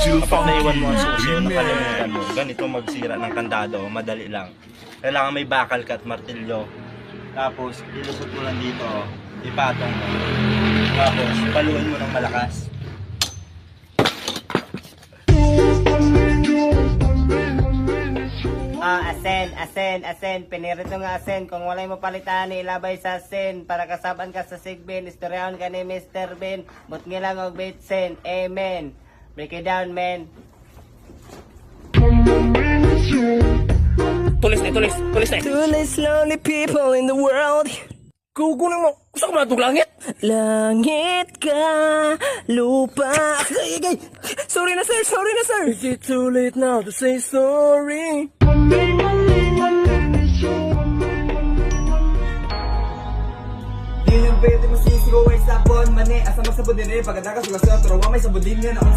Kapag naiwan mo ang susi o nakalimutan mo, ganito magsira ng kandado, madali lang. Kailangan may bakal ka at martilyo. Tapos, ilusot mo lang dito, ipatong mo. Tapos, paluin mo ng malakas. Asen, pinirito nga asen, kung walay mo palitan, ilabay sa asen, para kasaban ka sa sigbin, istoryahan ka ni Mr. Ben, but ngilang og bitsen, amen. Break it down, man. Tulis na. To these lonely people in the world, Kukunin mo. Gusto ko matug langit. langit ka, lupa. Ay, sorry na sir. Is it too late now to say sorry? Di yung pwede mo sisigaw ay sabon mani asa magsabon din pagkataka sugasya pero wa may sabon din yan